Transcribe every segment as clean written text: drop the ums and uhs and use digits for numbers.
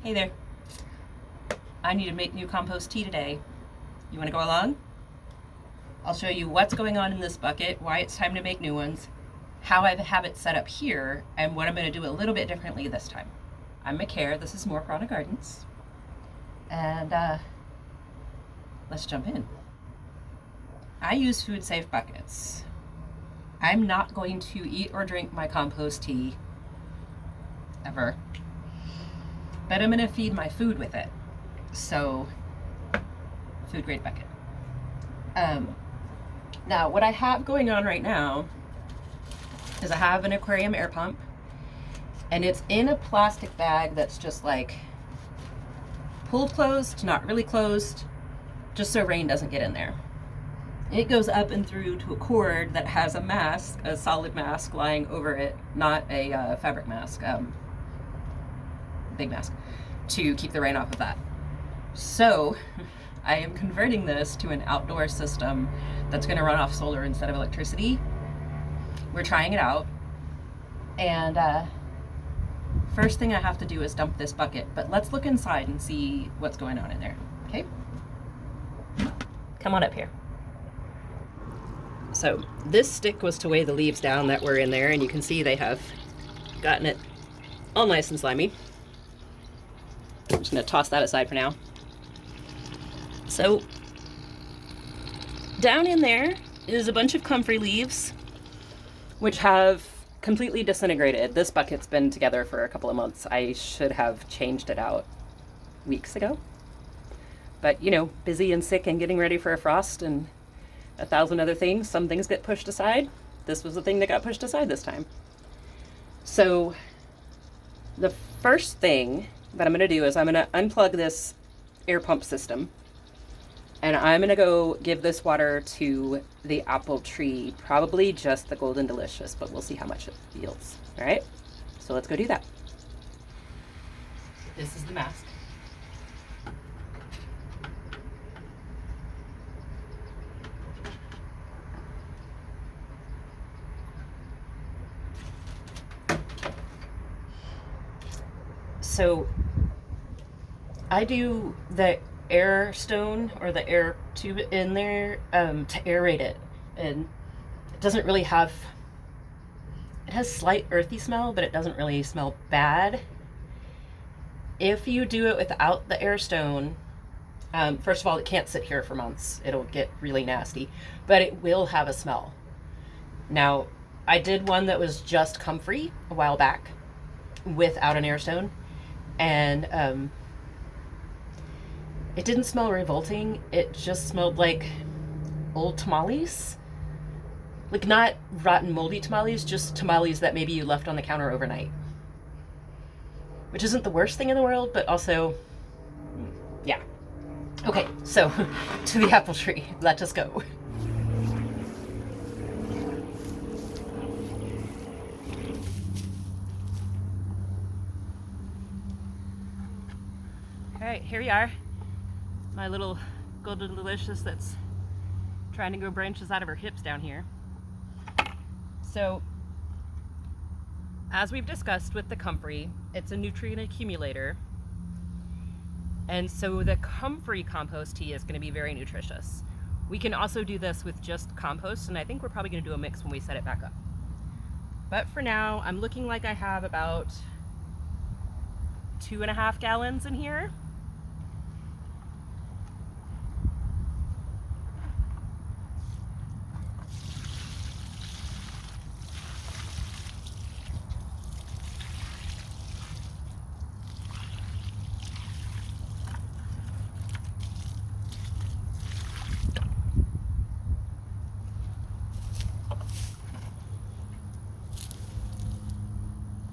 Hey there. I need to make new compost tea today. You want to go along? I'll show you what's going on in this bucket, why it's time to make new ones, how I have it set up here, and what I'm going to do a little bit differently this time. I'm McCare. This is More Chronic Gardens. And let's jump in. I use food safe buckets. I'm not going to eat or drink my compost tea ever, but I'm going to feed my food with it. So, food grade bucket. Now, what I have going on right now is I have an aquarium air pump, and it's in a plastic bag that's just like pulled closed, not really closed, just so rain doesn't get in there. It goes up and through to a cord that has a mask, a solid mask lying over it, not a fabric mask, big mask, to keep the rain off of that. So I am converting this to an outdoor system that's going to run off solar instead of electricity. We're trying it out, and first thing I have to do is dump this bucket, but let's look inside and see what's going on in there. Okay, come on up here. So this stick was to weigh the leaves down that were in there, and you can see they have gotten it all nice and slimy. I'm just going to toss that aside for now. So down in there is a bunch of comfrey leaves, which have completely disintegrated. This bucket's been together for a couple of months. I should have changed it out weeks ago. But, you know, busy and sick and getting ready for a frost and 1,000 other things. Some things get pushed aside. This was the thing that got pushed aside this time. So the first thing that I'm going to do is I'm going to unplug this air pump system, and I'm going to go give this water to the apple tree, probably just the Golden Delicious, but we'll see how much it yields. All right, so let's go do that. This is the mask. So I do the air stone or the air tube in there to aerate it, and it doesn't really have, it has slight earthy smell, but it doesn't really smell bad. If you do it without the air stone, first of all, it can't sit here for months. It'll get really nasty, but it will have a smell. Now, I did one that was just comfrey a while back without an air stone, and it didn't smell revolting. It just smelled like old tamales. Like, not rotten, moldy tamales, just tamales that maybe you left on the counter overnight. Which isn't the worst thing in the world, but also, yeah. Okay, so to the apple tree. Let us go. All right, here we are. My little Golden Delicious that's trying to grow branches out of her hips down here. So, as we've discussed with the comfrey, it's a nutrient accumulator. And so the comfrey compost tea is going to be very nutritious. We can also do this with just compost, and I think we're probably going to do a mix when we set it back up. But for now, I'm looking like I have about 2.5 gallons in here.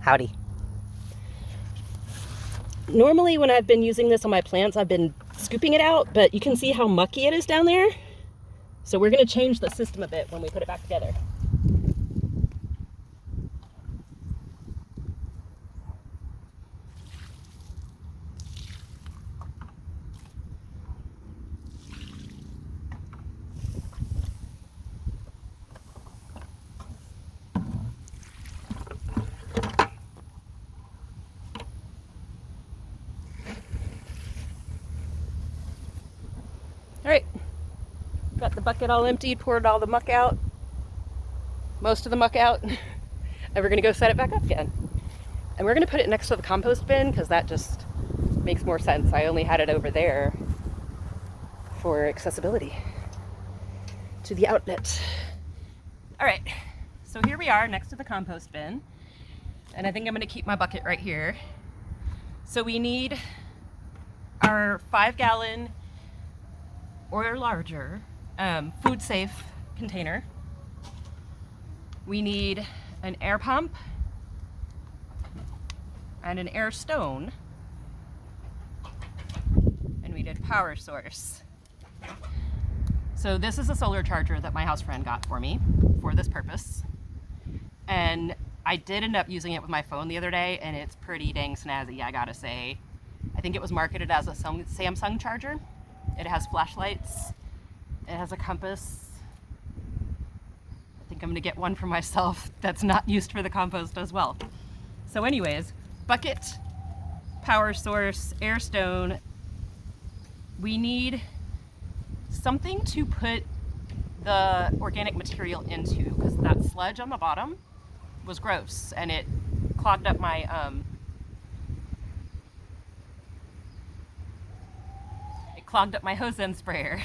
Howdy. Normally when I've been using this on my plants, I've been scooping it out, but you can see how mucky it is down there. So we're going to change the system a bit when we put it back together. Got the bucket all emptied, poured all the muck out, most of the muck out, and we're gonna go set it back up again. And we're gonna put it next to the compost bin because that just makes more sense. I only had it over there for accessibility to the outlet. All right, so here we are next to the compost bin, and I think I'm gonna keep my bucket right here. So we need our 5-gallon or larger food safe container. We need an air pump and an air stone, and we need power source. So this is a solar charger that my house friend got for me for this purpose, and I did end up using it with my phone the other day, and it's pretty dang snazzy, I gotta say. I think it was marketed as a Samsung charger. It has flashlights, it has a compass. I think I'm gonna get one for myself that's not used for the compost as well. So anyways, bucket, power source, air stone. We need something to put the organic material into, because that sludge on the bottom was gross and it clogged up my hose end sprayer.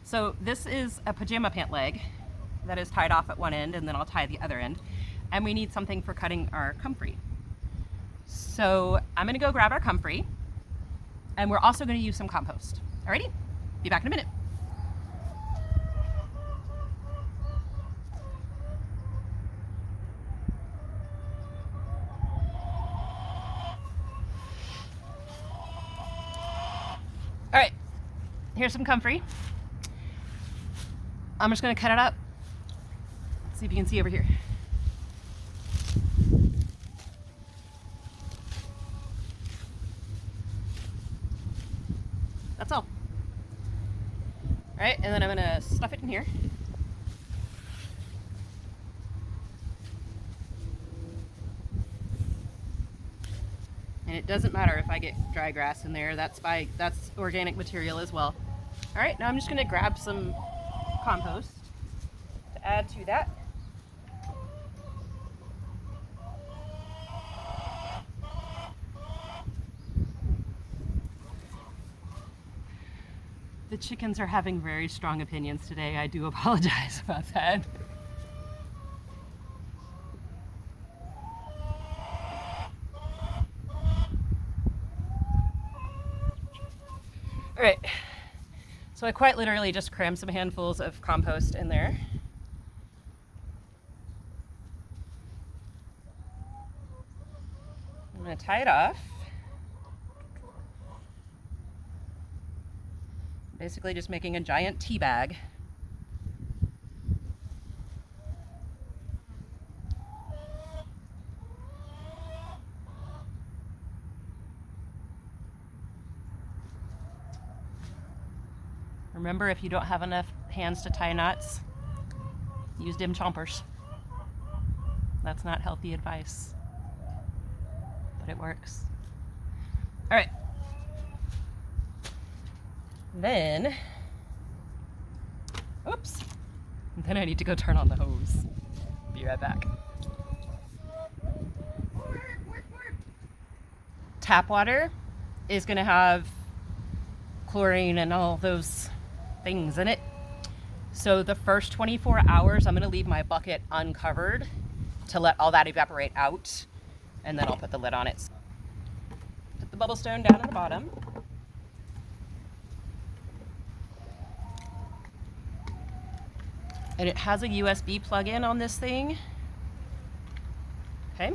So this is a pajama pant leg that is tied off at one end, and then I'll tie the other end. And we need something for cutting our comfrey. So I'm gonna go grab our comfrey, and we're also gonna use some compost. Alrighty, be back in a minute. All right, here's some comfrey. I'm just gonna cut it up. See if you can see over here. That's all. All right, and then I'm gonna stuff it in here. And it doesn't matter if I get dry grass in there, that's organic material as well. All right, now I'm just gonna grab some compost to add to that. The chickens are having very strong opinions today. I do apologize about that. All right, so I quite literally just crammed some handfuls of compost in there. I'm gonna tie it off. Basically just making a giant tea bag. Remember, if you don't have enough hands to tie knots, use dim chompers. That's not healthy advice, but it works. All right. Then, oops. Then I need to go turn on the hose. Be right back. Tap water is gonna have chlorine and all those things in it. So the first 24 hours, I'm gonna leave my bucket uncovered to let all that evaporate out, and then I'll put the lid on it. Put the bubble stone down at the bottom. And it has a USB plug-in on this thing. Okay.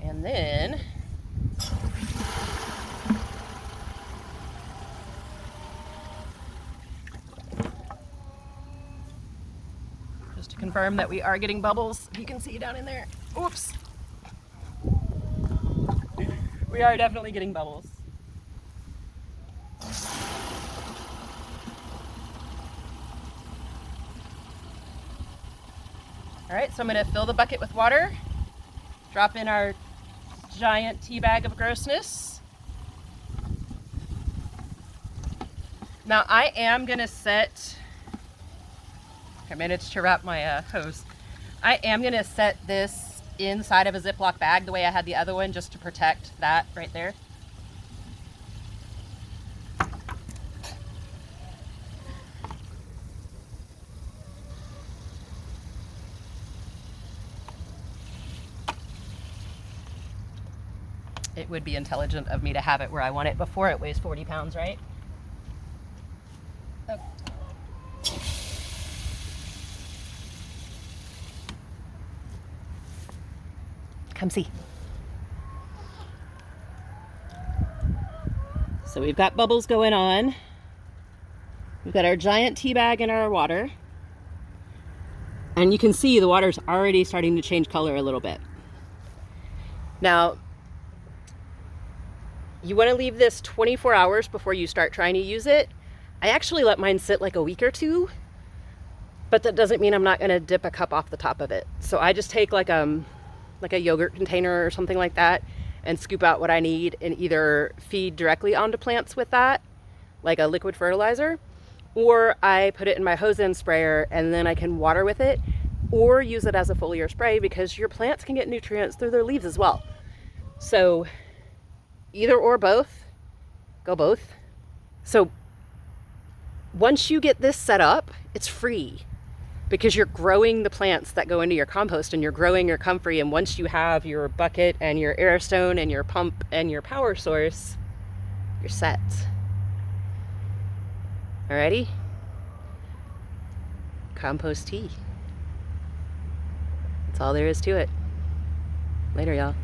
And then just to confirm that we are getting bubbles, you can see down in there. Oops. We are definitely getting bubbles. All right, so I'm gonna fill the bucket with water, drop in our giant tea bag of grossness. Now I am gonna set, I managed to wrap my hose. I am gonna set this inside of a Ziploc bag the way I had the other one, just to protect that right there. It would be intelligent of me to have it where I want it before it weighs 40 pounds, right? Oh. Come see. So we've got bubbles going on. We've got our giant tea bag in our water. And you can see the water's already starting to change color a little bit. Now, you want to leave this 24 hours before you start trying to use it. I actually let mine sit like a week or two, but that doesn't mean I'm not going to dip a cup off the top of it. So I just take like a yogurt container or something like that and scoop out what I need and either feed directly onto plants with that, like a liquid fertilizer, or I put it in my hose end sprayer and then I can water with it, or use it as a foliar spray, because your plants can get nutrients through their leaves as well. So either or both, go both. So once you get this set up, it's free, because you're growing the plants that go into your compost and you're growing your comfrey. And once you have your bucket and your air stone and your pump and your power source, you're set. Alrighty? Compost tea. That's all there is to it. Later, y'all.